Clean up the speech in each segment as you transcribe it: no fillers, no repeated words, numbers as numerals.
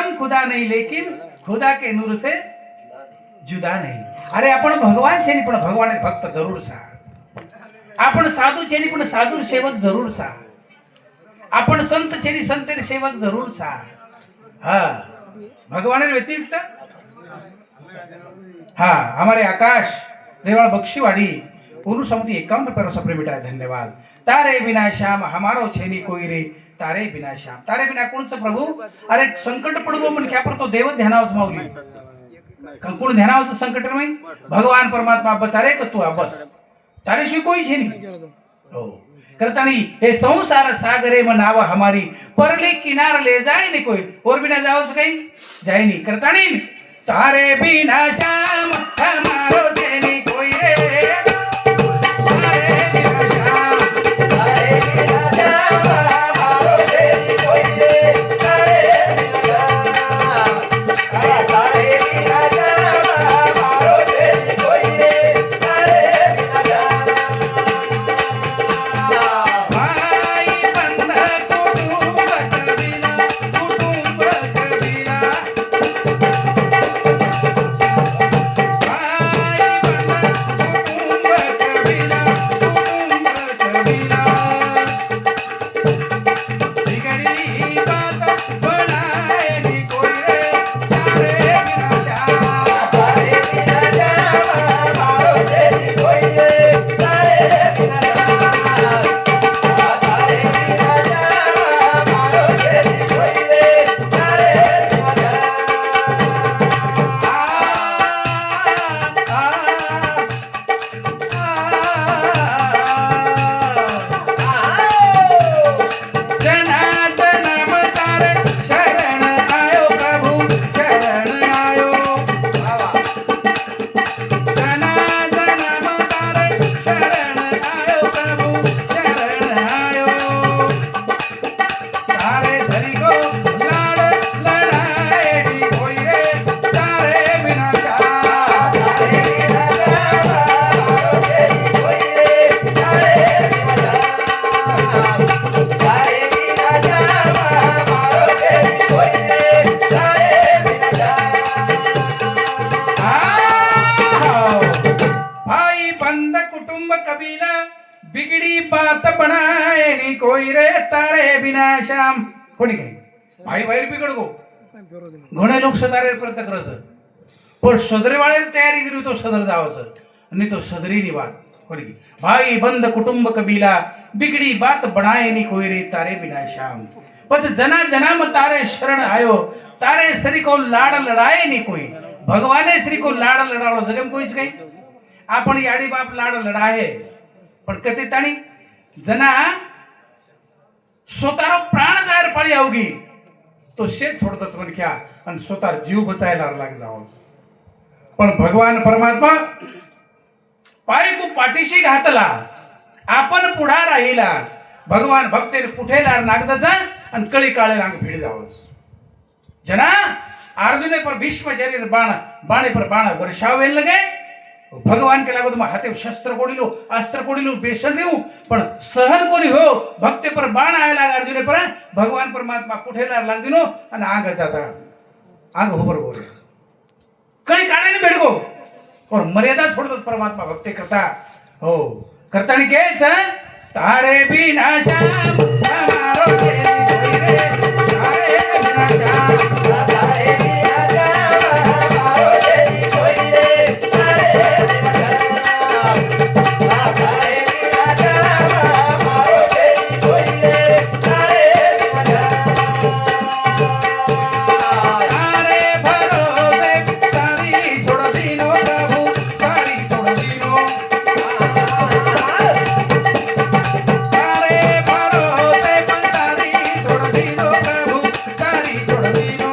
हम खुदा नहीं लेकिन खुदा के नूर से जुदा नहीं. अरे आपण भगवान છે પણ ભગવાન ભક્ત જરૂર સા. आपण साधू છે પણ સાધુ સેવक જરૂર સા. आपण संत છે संत सेवक जरूर सा. हाँ भगवान व्यतिरिक्त हाँ हमारे आकाश रेवाड़ बख्शीवाड़ी पुरुष समिति 51 सप्रे मिटा. धन्यवाद. तारे बिना श्याम हमारो छेनी कोई रे. तारे बिना श्याम तारे बिना कौन सा प्रभु. अरे संकट पडगो मन क्या पर तो देव ध्यानावच माऊली कोण ध्यानावच संकट में भगवान परमात्मा बस. अरे तू बस तारे शिवाय कोई छे नहीं. हो करतानी हे संसार सागरे में नाव हमारी परले किनार ले जाए नहीं कोई. और बिना जाओ कहीं जाए नहीं. करतानी तारे बिना श्याम हमारो छेनी कोई रे. तारे बिना श्याम तारे बिना श्याम हमारो छेनी कोई रे. तारे बिना श्याम तारे बिना श्याम हमारो छेनी कोई रे. तारे बिना श्याम बिगड़ी बात बनाए नी कोई रे. तारे बिना श्याम कोणी काही भाई बाहेर बिघड गो घणे लोक सदारे प्रयत्न करस पण सदरे वाळे तयारी करी तो सदर जावस आणि तो सदरी नी बात कोणी भाई बंद कुटुंब कबीला बिगड़ी बात बनाए नी कोई रे. तारे बिना श्याम पछ जना जना में तारे शरण आयो. तारे श्री को लाड लड़ाए नी कोई. भगवाने श्री को लाड लडालो जगम कोईच काही. आपण याडी बाप लाड लढाये पण कते ताणी जना स्वतःरो प्राण जाहीर पळी आवगी तो शेत सोडतस म्हणख्या आणि स्वतः जीव बचायला लाग जावस. पण भगवान परमात्मा पायकू पाठीशी घातला आपण पुढा राहिला. भगवान भक्तेर पुठेला नागदचा आणि कळी काळे रांग भिड जावस. जना अर्जुने पर भीष्म शरीर बाण बाणे पर बाण वर्षावे लगे. भगवान के लागो तुम हाथे शस्त्र कोडिलो अस्त्र कोडिलो बेसन रेऊ पण सहन कोणी हो. भक्ते पर बाण आयला अर्जुने पर भगवान परमात्मा पुठेला लाग दिनो आणि आग जाता आग होबर बोले कळी काळे ने भेडगो और मर्यादा छोड़तो परमात्मा भक्ते करता. हो करतानी केच तारे बिना श्याम हमारो छेनी कोई रे. तारे बिना श्याम तारे बिना श्याम हमारो छेनी कोई रे. तारे बिना श्याम तारे बिना श्याम हमारो छेनी कोई रे. तारे बिना तारे भरोसे तारी छोड़ दीनो प्रभु तारी छोड़ दीनो. तारे भरोसे तारी छोड़ दीनो प्रभु तारी छोड़ दीनो.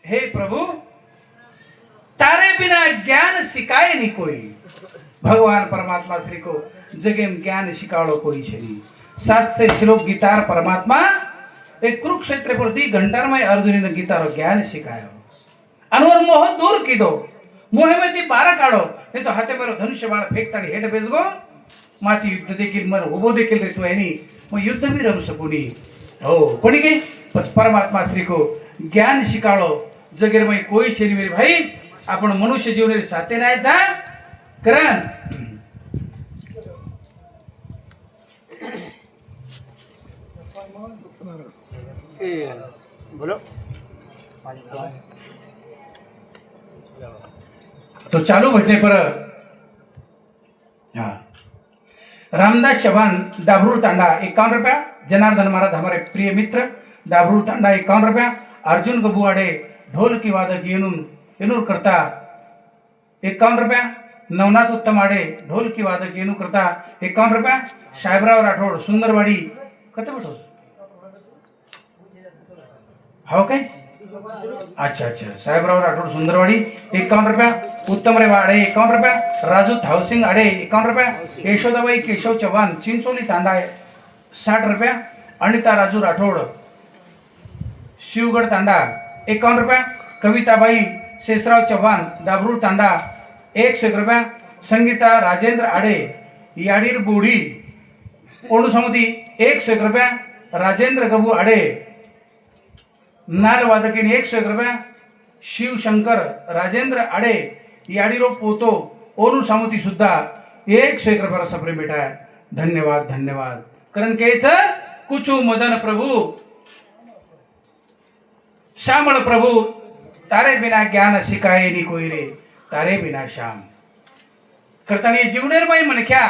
हे प्रभु, तारे बिना ज्ञान सिखाए नहीं कोई। भगवान परमात्मा श्री को जगे में ज्ञान सिखाड़ो कोई छेनी। 7 से श्लोक गीतार परमात्मा एक कुरुक्षेत्र पर दी घंटार में अर्जुन ने गीतारो ज्ञान सिखायो। अनवर मोह दूर की दो, मोह में ती बारा काढो, नहीं तो हाथे मेरो धनुष्य बाण फेकता हेठ बेसगो माती युद्ध देखील मर उभो देखील रे तू है नहीं, मग युद्ध भी रम सकुनी। हो कोणी के परमात्मा श्री को ज्ञान शिकाळो जगेर में कोई छेनी मेरे भाई। आपण मनुष्य जीवन साथे राहायचा करण। बोलो। तो चालू भजने पर हाँ रामदास चव्हाण दाभरूर तांडा 51 रुपया। जनार्दन महाराज हमारे प्रिय मित्र दाभरूर तांडा 51 रुपया। अर्जुन गबुवाडे ढोल की वादक येनूर करता 51 रुपया। नवनाथ उत्तम आडे ढोल की वादक येनूर करता 51 रुपया। साहेबराव राठोड सुंदरवाडी कत भेटो हो काय अच्छा अच्छा साहेबराव राठोड सुंदरवाडी 51 रुपया। उत्तम रे वाडे 51 रुपया। राजू हाउसिंग आडे 51 रुपया। यशोदाबाई केशव चव्हाण चिंचोली तांडा 60 रुपया। अनिता राजू राठोड शिवगड तांडा 51 रुपया। कविताबाई शेषराव चव्हाण दाभरूर तांडा 101 रुपया। संगीता राजेंद्र आडे याडीर बोडी ओणू समिती 101 रुपया। राजेंद्र गबू आडे नाल वादकीन 101 रुपया। शिवशंकर राजेंद्र आडे याडीरो पोतो ओनू सामुती सुद्धा 101 रुपया सप्रेम बेटा है। धन्यवाद धन्यवाद। करण केच कुचू मदन प्रभु श्यामल प्रभु तारे बिना ज्ञान सिखाए नी कोई रे तारे बिना श्याम। करतानी जीवनेर माई मनख्या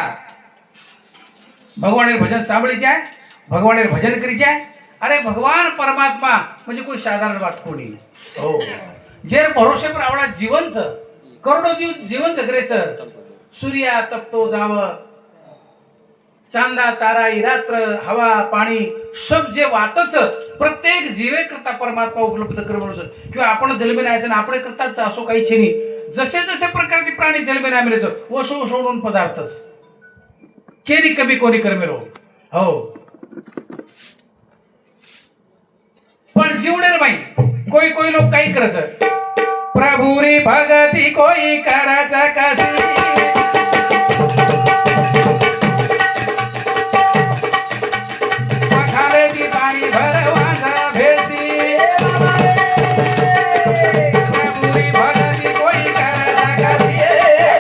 भगवानेर भजन सांभळी जाय, भगवानेर भजन करी जाय। अरे भगवान परमात्मा म्हणजे कोई साधारण बात कोणी हो जेर भरोसे पर आवडा जीवनच करोडो जीवन जगरेच सूर्या तपतो जाव चांदा तारा रात्र हवा पाणी सब जे वातच प्रत्येक जीवे करता परमात्मा उपलब्ध करवणच किंवा आपण जन्मे राहायचं ना आपण करताच असो काही छेनी जसे जसे प्रकारचे प्राणी जन्मे नाही मिळायचं वसो सोडून पदार्थच केरी कमी कोणी कर्मेरो हो पण जीवनेर बाई कोई कोई लोग काही करस प्रभु रे भगती कोई कराचा कसी पखाले ती पाणी भरवाचा भेसी प्रभु रे भगती कोई कराचा कसी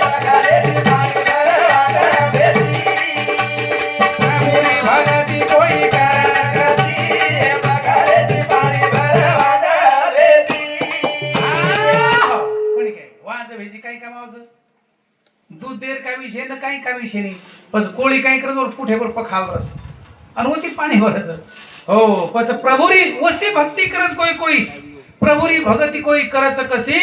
पखाले ती पाणी भरवाचा भेसी प्रभु रे भगती कोई कराचा कसी पखाले ती पाणी भरवाचा भेसी। कोणी काय वाचा भेसी काय कामावचं दूध देर का विषय न काही का विषय नाही पण कोळी काय करत और पुठेवर पखाल रस आणि वती पाणी भरच हो पच प्रभुरी वशी भक्ती करत कोई कोई प्रभुरी भगती कोई करच कशी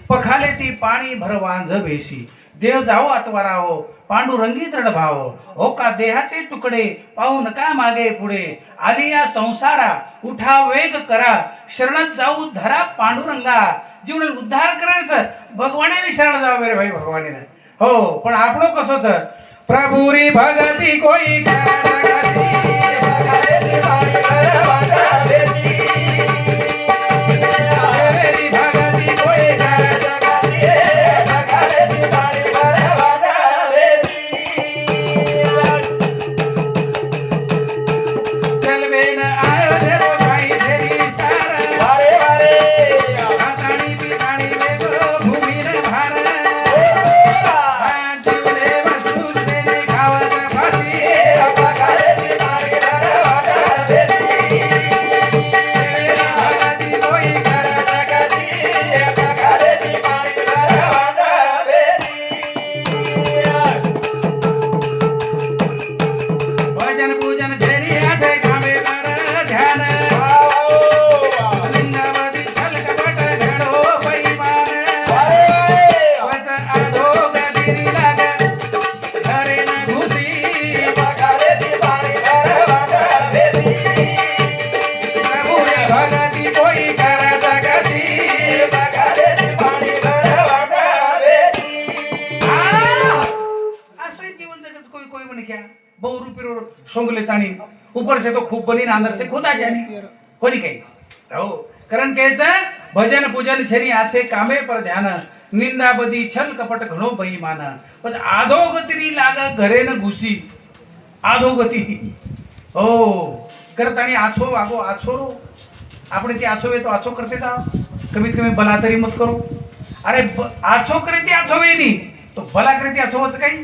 पखाले ती पाणी भरवांझ भेसी देह जाओ आतवारा हो पांडुरंगी दृढ भाव हो का देहाचे तुकडे पाहू नका मागे पुढे आली या संसारा उठा वेग करा शरणत जाऊ धरा पांडुरंगा जीवन उद्धार करायचं भगवानाने शरण जावं रे भाई भगवानाने हो पण आपलो कसोच प्रभुरी भगती कोई सोंगले ताणी ऊपर से तो खूब बनी अंदर से खुद आ जाने कोणी काही हो कारण कहचं भजन पूजन शरी आछे कामे पर ध्यान निंदा बदी छल कपट घणो बेईमान पण आधोगती लागा घरे न घुसी आधोगती हो करतानी आछो वागो आछो આપણે તે આછો વે તો આછો કરતે જાઓ કમી કમી ભલા તરી મત કરો અરે આછો કરે તે આછો વે નહીં તો ભલા કરે તે આછો વસ કઈ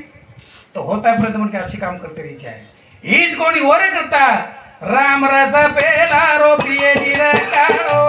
તો હોતા પ્રથમ કે अच्छे काम करते रही जाए हीच कोणी ओरे करता राम रस पेला रो पिए निरकारो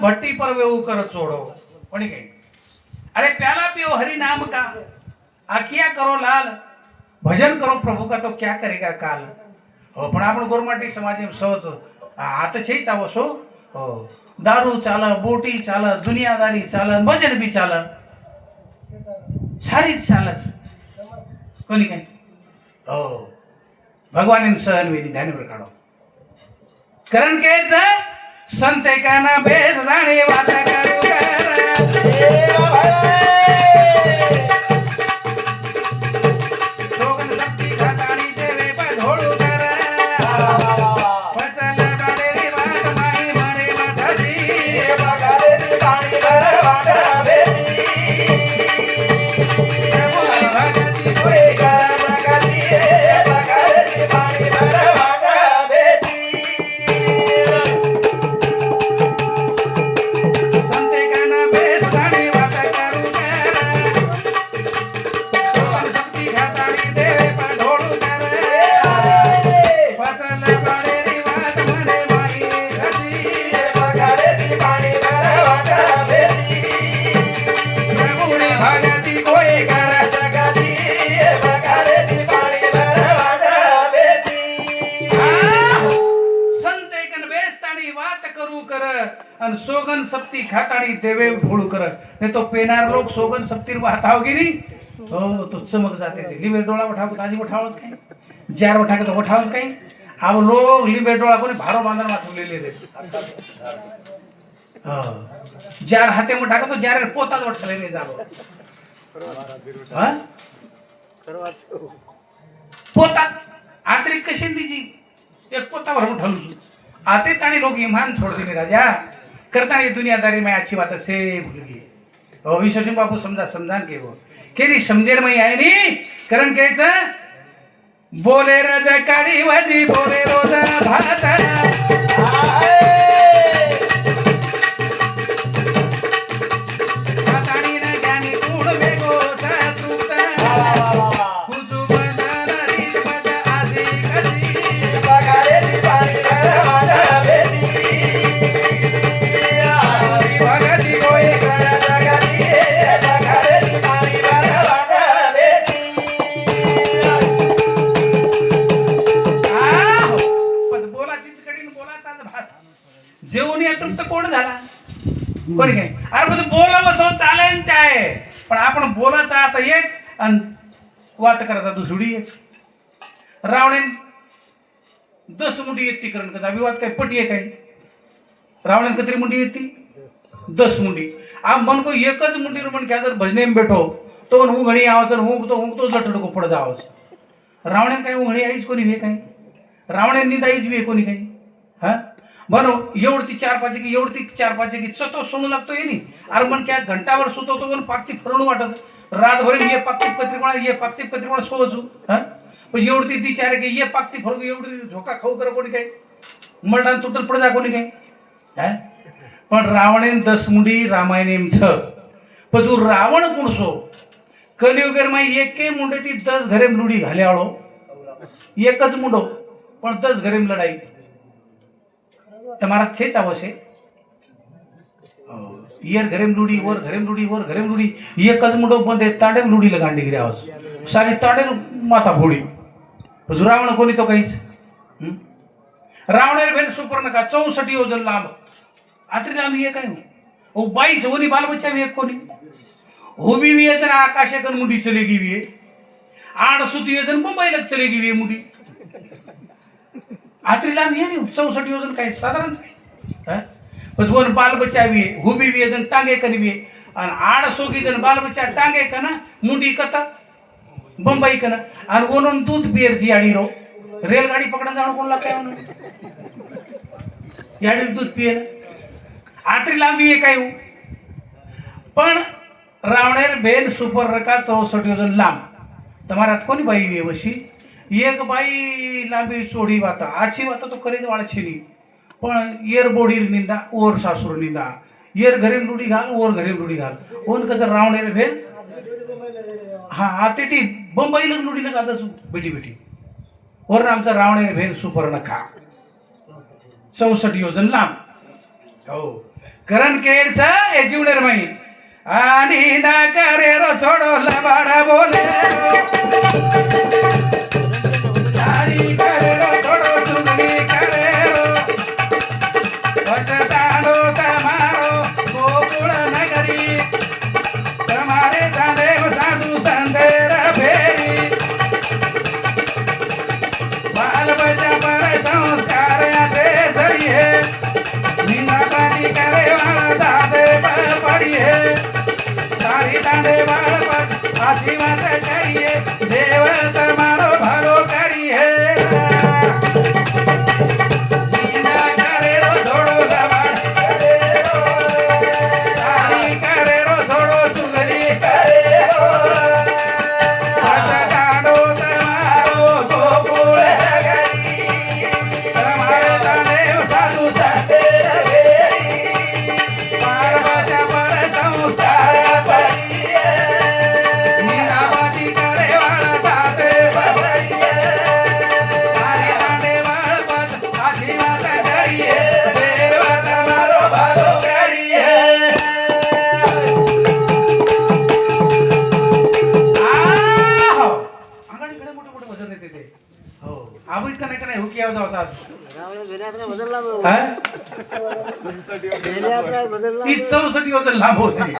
भट्टी पर वेऊ कर छोड़ो कोणी काही अरे प्याला पियो हरि नाम का आखिया करो लाल भजन करो प्रभु का तो क्या करेगा काल हो पण आपण गोरमाटी समाज सहज आता छेच आवसो हो दारू चाल बोटी चाल दुनियादारी चाल भजन भी चाल सारी चालच कोणी काही हो भगवान सहन वेदी ध्यानवर काढो कारण के संते काना भेद जाणे वाचा करू सोगन शक्ती खातानी देवे पढोळू कर पचल बाडेरी वाट माई मरे माठाची बगारे पाणी भर वाट बेटी प्रभु भगती होय कर बगारी बगारे पाणी भर वाट बेटी सोगन सप्ती खाताड़ी देवे ढोल कर नहीं तो पेनार लोग सोगन सप्ती हटाओ गिरी हो तो चमक जाते थे लिबे डोला उठाओ ताजी उठाओच काही जार उठा के तो उठाओच काही अब लोग लिबे डोला कोणी भारो बांधर माथून ले ले हां जार हाते में उठा के तो जार पोताच उठले ले जाबो हां पोताच आंतरिक कशी दीजी एक पोता भर उठलू आते ताणी लोग ईमान छोड़ देने राजा करता ये दुनियादारी में अच्छी बात से भूल गई और विश्वसिंह बाबू समझान के वो केरी समझेर में आए नहीं करण केच बोले राजा काली वाजी बोले रोजा भाता कातानी ना गानी कूड़ में गोता सुता खुजू बना रीत बजा आजी कजी बगारे दी पानी करवाना बेटी भगती कोई कर जगती बगारे दी पानी करवाना बेटी पण बोलाचीच कडीन बोलाचाच भात जेवून तृप्त कोण झाला कोणी काय अरे पण बोलावं सो चालेल आहे पण आपण बोलायचा आता एक आणि वात करायचा दुसरी एक रावणे 10 मुंडी येते करण कसा विवाद काय पटी आहे काही रावणे कतरी मुंडी येते 10 मुंडी आ मन को एकच मुंडी मन क्या जर भजने में बैठो तो हूँ घणी आवाज हूँ तो लटड़ को पड़ जावस रावणे काय घणी आईच कोणी वे काही रावणे निदाईच वे कोणी काही हा बनो एवढती 4-5 की एवढती 4-5 की चतो सोनू लागतो ये नाही अरे मन क्या घंटावर सुतो तो पण पाकती फरण वाटत रात भर ये पाकती पत्रिकोणा ये पाकती पत्रिकोणा सोचू हा पण एवढी ती चार की ये पाकती फरक एवढी झोका खाऊ कर कोणी काय मरडान तुटल पड जा कोणी काय हा? पण रावणेन 10 मुंडी रामायणेम छ पण जो रावण कुणसो कलियुगेर माई एके मुंडे ती 10 घरेम लुडी घाल्याळो एकच मुंडो पण 10 घरेम लढाई તમારા છે ચાવો છે ઈયર ઘરેમ લૂડી ઓર ઘરેમ લૂડી એક જ મુંડો બંધે તાડે લૂડી લગાંડી ગયા હોસ સારી તાડે માથા ભોડી પછી રાવણ કોની તો કહીશ રાવણેર બેન સુપર્ણકા 64 યોજન લાંબ આટલી લાંબી એ કયું ओ 22 ઓની બાલ બચ્ચા વી એક કોની હોબી વી એતન આકાશે કન મુંડી ચલેગી વી આડ સુતી એતન મુંબઈ લગ ચલેગી વી મુંડી आतरी लांब हे नाही 64 योजन काय साधारण काय बस वन बाल बच्चा भी हुबी भी जन टांगे कनी भी आणि 800 जन बाल बच्चा टांगे कना मुंडी कता बंबई कना आणि वनून दूध पियरची याडी रो रेलगाडी पकडन जाणं कोण लागते याडी दूध पियर आतरी लांबी हे काय पण रावणेर बेन सुपर रका 64 योजन लांब તમારા કોની બાઈ વેવશી एक बाई लांबी चोडी वाता आची वाता तो करेज वाळछेनी पण येर बोडीर निंदा ओर सासूर निंदा येर घरेम लुडी घाल ओर घरेम लुडी घाल ओन कच रावणेर भेल हा आते ती बंबईला लुडी लगा दस बेटी बेटी वर आमचा रावणेर भेल सुपर्ण खा 64 योजन लांब हो करण केरचा ए जीवनेर माई आणि ना करे रो छोडो लबाडा बोले आशीर्वाद करिए देव तुम्हारो भलो करिए जीना करे रो थोड़ो लबाड़ करे रो तारी करे रो थोड़ो सुगरी करे रो डाडो तुम्हारो गोकुल गरी तुम्हारे तने साधु साथे रवेरी पार्वती पर संस्कार बदलला 64 योजन लांब होती